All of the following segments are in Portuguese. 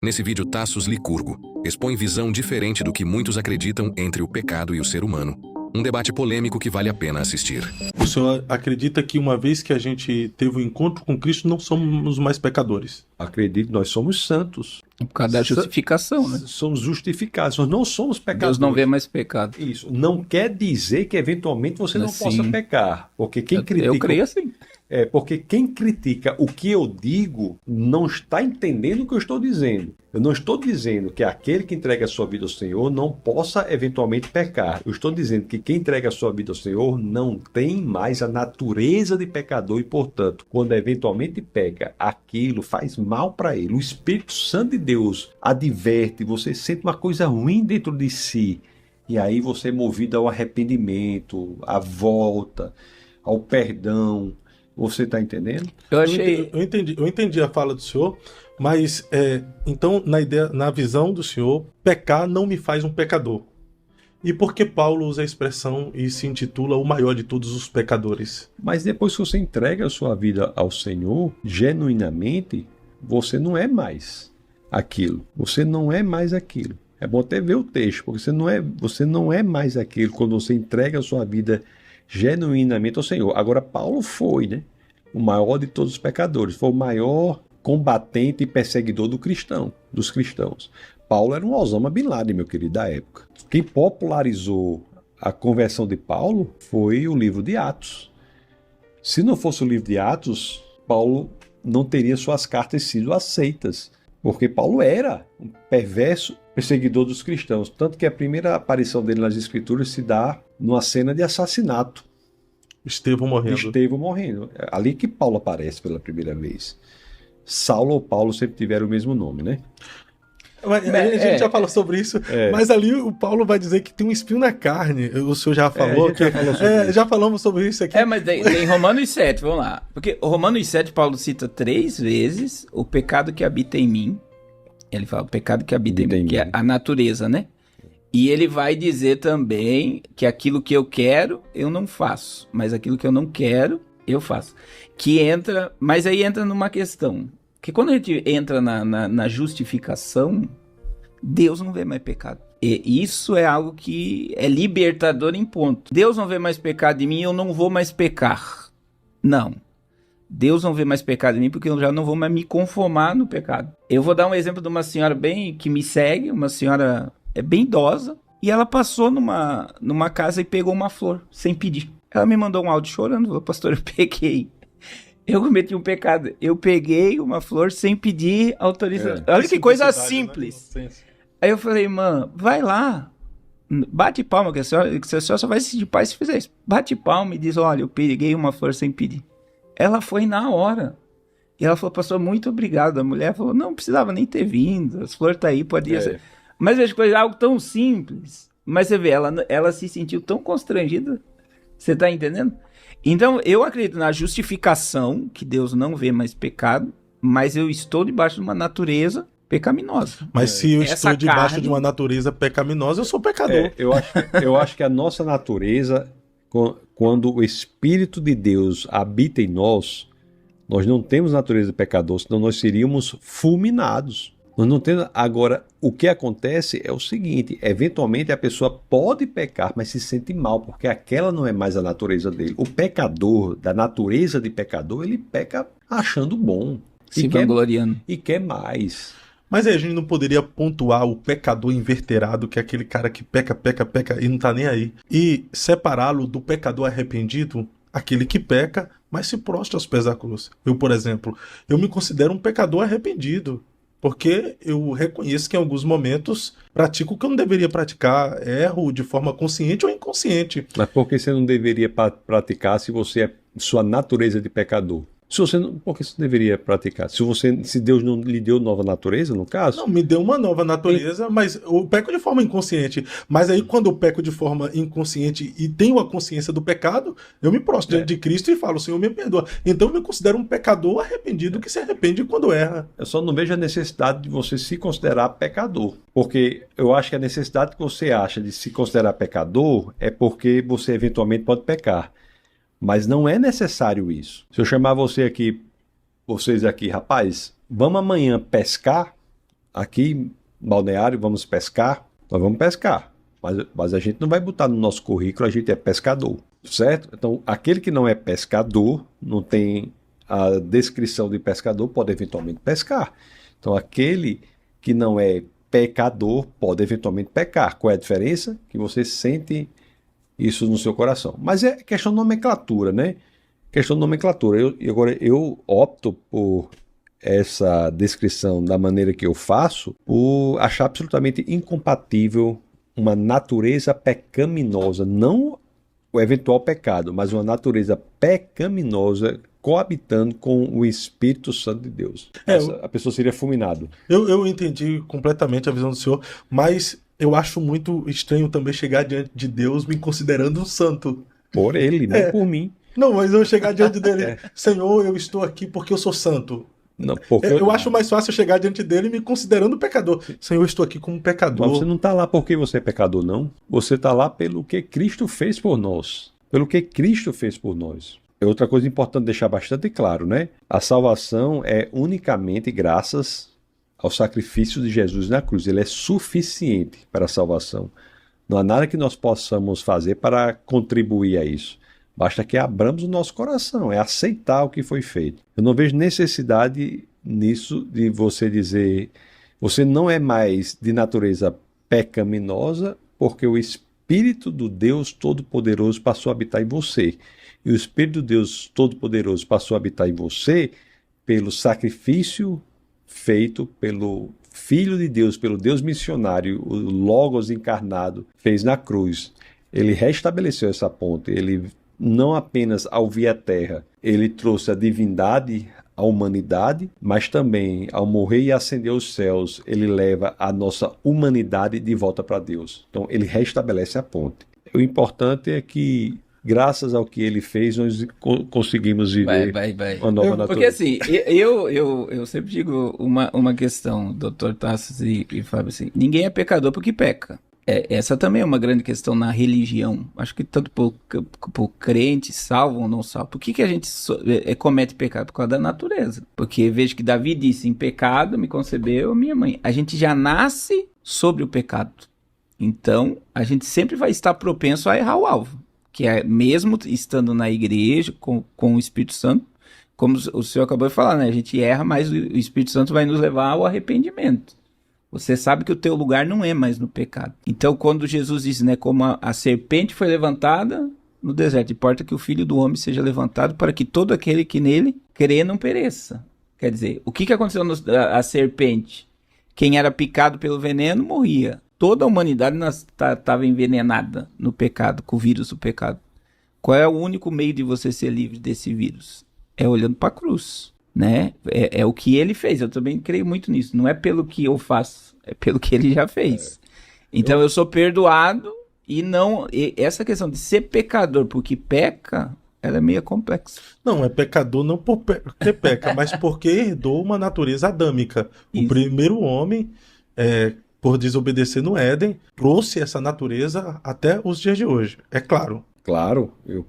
Nesse vídeo, Tassos Licurgo expõe visão diferente do que muitos acreditam entre o pecado e o ser humano. Um debate polêmico que vale a pena assistir. O senhor acredita que uma vez que a gente teve um encontro com Cristo, não somos mais pecadores? Acredito, nós somos santos. Por causa da justificação, né? Somos justificados, nós não somos pecadores. Deus não vê mais pecado. Isso. Não quer dizer que eventualmente você não possa pecar. Porque quem critica... Eu creio assim. Porque quem critica o que eu digo não está entendendo o que eu estou dizendo. Eu não estou dizendo que aquele que entrega a sua vida ao Senhor não possa eventualmente pecar. Eu estou dizendo que quem entrega a sua vida ao Senhor não tem mais a natureza de pecador e, portanto, quando eventualmente peca, aquilo faz mal para ele. O Espírito Santo de Deus adverte, você sente uma coisa ruim dentro de si. E aí você é movido ao arrependimento, à volta, ao perdão. Você está entendendo? Eu entendi a fala do senhor, mas então na visão do senhor, pecar não me faz um pecador. E por que Paulo usa a expressão e se intitula o maior de todos os pecadores? Mas depois que você entrega a sua vida ao Senhor, genuinamente, você não é mais aquilo. Você não é mais aquilo. É bom até ver o texto, porque você não é mais aquilo quando você entrega a sua vida genuinamente ao Senhor. Agora, Paulo foi, né? O maior de todos os pecadores. Foi o maior combatente e perseguidor dos cristãos. Paulo era um Osama Bin Laden, meu querido, da época. Quem popularizou a conversão de Paulo foi o livro de Atos. Se não fosse o livro de Atos, Paulo não teria suas cartas sido aceitas, porque Paulo era um perverso perseguidor dos cristãos. Tanto que a primeira aparição dele nas Escrituras se dá numa cena de assassinato. Estevão morrendo. Ali que Paulo aparece pela primeira vez. Saulo ou Paulo sempre tiveram o mesmo nome, né? A gente já falou sobre isso, mas ali o Paulo vai dizer que tem um espinho na carne. O senhor já falou já falamos sobre isso aqui. Mas em Romanos 7, vamos lá. Porque Romanos 7, Paulo cita 3 vezes o pecado que habita em mim. Ele fala o pecado que habita em mim, que é a natureza, né? E ele vai dizer também que aquilo que eu quero, eu não faço. Mas aquilo que eu não quero, eu faço. Mas aí entra numa questão. Que quando a gente entra na justificação, Deus não vê mais pecado. E isso é algo que é libertador em ponto. Deus não vê mais pecado em mim, eu não vou mais pecar. Não. Deus não vê mais pecado em mim porque eu já não vou mais me conformar no pecado. Eu vou dar um exemplo de uma senhora que me segue, uma senhora bem idosa, e ela passou numa casa e pegou uma flor, sem pedir. Ela me mandou um áudio chorando, falou, pastor, eu cometi um pecado. Eu peguei uma flor sem pedir autorização. Olha que coisa simples. Né? Aí eu falei, mano, vai lá, bate palma, que a senhora só vai se sentir paz se fizer isso. Bate palma e diz, olha, eu peguei uma flor sem pedir. Ela foi na hora. E ela falou, pastor, muito obrigado. A mulher falou, não precisava nem ter vindo, as flores tá aí, podia ser. Mas veja, coisa algo tão simples. Mas você vê, ela se sentiu tão constrangida. Você tá entendendo? Então, eu acredito na justificação, que Deus não vê mais pecado, mas eu estou debaixo de uma natureza pecaminosa. Mas se eu estou debaixo de uma natureza pecaminosa, eu sou pecador. Eu acho que a nossa natureza, quando o Espírito de Deus habita em nós não temos natureza de pecador, senão nós seríamos fulminados. Nós não temos. Agora, o que acontece é o seguinte, eventualmente a pessoa pode pecar, mas se sente mal, porque aquela não é mais a natureza dele. O pecador, da natureza de pecador, ele peca achando bom. Se vangloriando. E quer mais. Mas aí a gente não poderia pontuar o pecador inverterado, que é aquele cara que peca e não tá nem aí, e separá-lo do pecador arrependido, aquele que peca, mas se prostra aos pés da cruz. Eu, por exemplo, eu me considero um pecador arrependido. Porque eu reconheço que em alguns momentos pratico o que eu não deveria praticar, erro de forma consciente ou inconsciente. Mas por que você não deveria praticar se você é sua natureza de pecador? Por que você deveria praticar? Se Deus não lhe deu nova natureza, no caso? Não, me deu uma nova natureza, mas eu peco de forma inconsciente. Mas aí, quando eu peco de forma inconsciente e tenho a consciência do pecado, eu me prostro diante de Cristo e falo, Senhor, me perdoa. Então eu me considero um pecador arrependido que se arrepende quando erra. Eu só não vejo a necessidade de você se considerar pecador. Porque eu acho que a necessidade que você acha de se considerar pecador é porque você eventualmente pode pecar. Mas não é necessário isso. Se eu chamar vocês aqui, rapaz, vamos amanhã pescar, aqui em Balneário vamos pescar, nós vamos pescar. Mas a gente não vai botar no nosso currículo, a gente é pescador, certo? Então, aquele que não é pescador, não tem a descrição de pescador, pode eventualmente pescar. Então, aquele que não é pecador pode eventualmente pecar. Qual é a diferença? Que você sente isso no seu coração. Mas é questão de nomenclatura, né? Questão de nomenclatura. Agora, eu opto por essa descrição da maneira que eu faço, por achar absolutamente incompatível uma natureza pecaminosa, não o eventual pecado, mas uma natureza pecaminosa coabitando com o Espírito Santo de Deus. A pessoa seria fulminado. Eu entendi completamente a visão do senhor, mas eu acho muito estranho também chegar diante de Deus me considerando um santo. Por ele, não por mim. Não, mas eu chegar diante dele, Senhor, eu estou aqui porque eu sou santo. Não, porque eu acho mais fácil chegar diante dele me considerando pecador. Senhor, eu estou aqui como pecador. Mas você não está lá porque você é pecador, não. Você está lá pelo que Cristo fez por nós. Pelo que Cristo fez por nós. É outra coisa importante deixar bastante claro, né? A salvação é unicamente graças ao sacrifício de Jesus na cruz. Ele é suficiente para a salvação. Não há nada que nós possamos fazer para contribuir a isso. Basta que abramos o nosso coração, é aceitar o que foi feito. Eu não vejo necessidade nisso de você dizer, você não é mais de natureza pecaminosa, porque o Espírito do Deus Todo-Poderoso passou a habitar em você. E o Espírito do Deus Todo-Poderoso passou a habitar em você pelo sacrifício feito pelo Filho de Deus, pelo Deus missionário, o Logos encarnado, fez na cruz. Ele restabeleceu essa ponte, ele não apenas ao vir à Terra, ele trouxe a divindade à humanidade, mas também ao morrer e ascender aos céus, ele leva a nossa humanidade de volta para Deus. Então ele restabelece a ponte. O importante é que, graças ao que ele fez, nós conseguimos viver uma nova natureza. Porque assim, eu sempre digo uma questão, Dr. Tassos e Fábio, assim, ninguém é pecador porque peca. Essa também é uma grande questão na religião. Acho que tanto por crente, salvo ou não salvo. Por que a gente comete pecado? Por causa da natureza. Porque vejo que Davi disse, em pecado me concebeu minha mãe. A gente já nasce sobre o pecado. Então, a gente sempre vai estar propenso a errar o alvo. Que é mesmo estando na igreja, com o Espírito Santo, como o senhor acabou de falar, né? A gente erra, mas o Espírito Santo vai nos levar ao arrependimento. Você sabe que o teu lugar não é mais no pecado. Então, quando Jesus diz, né, como a serpente foi levantada no deserto, importa que o Filho do Homem seja levantado para que todo aquele que nele crê não pereça. Quer dizer, o que aconteceu a serpente? Quem era picado pelo veneno morria. Toda a humanidade estava envenenada no pecado, com o vírus do pecado. Qual é o único meio de você ser livre desse vírus? É olhando para a cruz. Né? É o que ele fez. Eu também creio muito nisso. Não é pelo que eu faço, é pelo que ele já fez. Então eu sou perdoado e essa questão de ser pecador porque peca, ela é meio complexa. Não, é pecador não porque peca, mas porque herdou uma natureza adâmica. O primeiro homem, por desobedecer no Éden, trouxe essa natureza até os dias de hoje. É claro. Claro, eu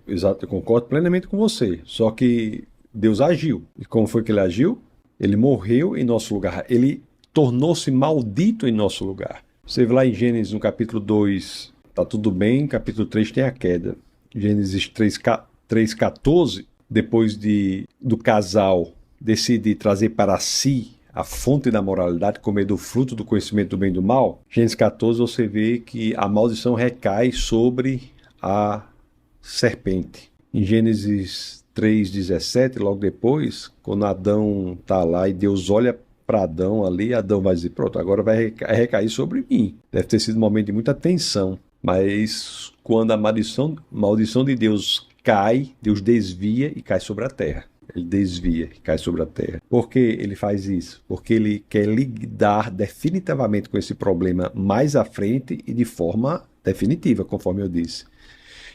concordo plenamente com você. Só que Deus agiu. E como foi que ele agiu? Ele morreu em nosso lugar. Ele tornou-se maldito em nosso lugar. Você vê lá em Gênesis, no capítulo 2, tá tudo bem, capítulo 3 tem a queda. Gênesis 3:14, depois do casal decidir trazer para si a fonte da moralidade, comer do fruto do conhecimento do bem e do mal, Gênesis 14 você vê que a maldição recai sobre a serpente. Em Gênesis 3:17, logo depois, quando Adão está lá e Deus olha para Adão ali, Adão vai dizer, pronto, agora vai recair sobre mim. Deve ter sido um momento de muita tensão, mas quando a maldição de Deus cai, Deus desvia e cai sobre a terra. Ele desvia e cai sobre a terra. Por que ele faz isso? Porque ele quer lidar definitivamente com esse problema mais à frente e de forma definitiva, conforme eu disse.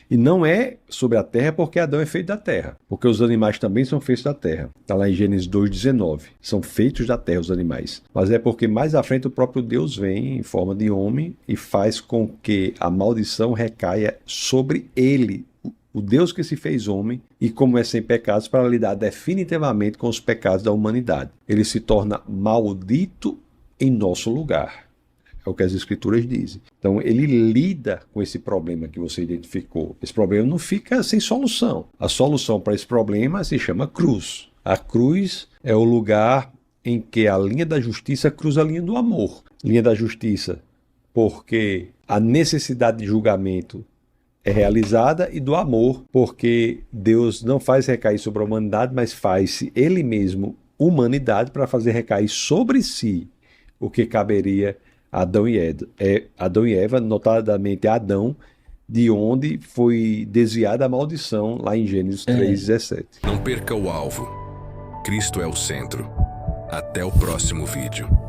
E não é sobre a terra porque Adão é feito da terra. Porque os animais também são feitos da terra. Está lá em Gênesis 2:19. São feitos da terra os animais. Mas é porque mais à frente o próprio Deus vem em forma de homem e faz com que a maldição recaia sobre ele. O Deus que se fez homem e como é sem pecados para lidar definitivamente com os pecados da humanidade. Ele se torna maldito em nosso lugar. É o que as Escrituras dizem. Então, ele lida com esse problema que você identificou. Esse problema não fica sem solução. A solução para esse problema se chama cruz. A cruz é o lugar em que a linha da justiça cruza a linha do amor. Linha da justiça, porque a necessidade de julgamento é realizada, e do amor, porque Deus não faz recair sobre a humanidade, mas faz-se Ele mesmo humanidade para fazer recair sobre si o que caberia a Adão e Eva, notadamente Adão, de onde foi desviada a maldição, lá em Gênesis 3:17. Não perca o alvo. Cristo é o centro. Até o próximo vídeo.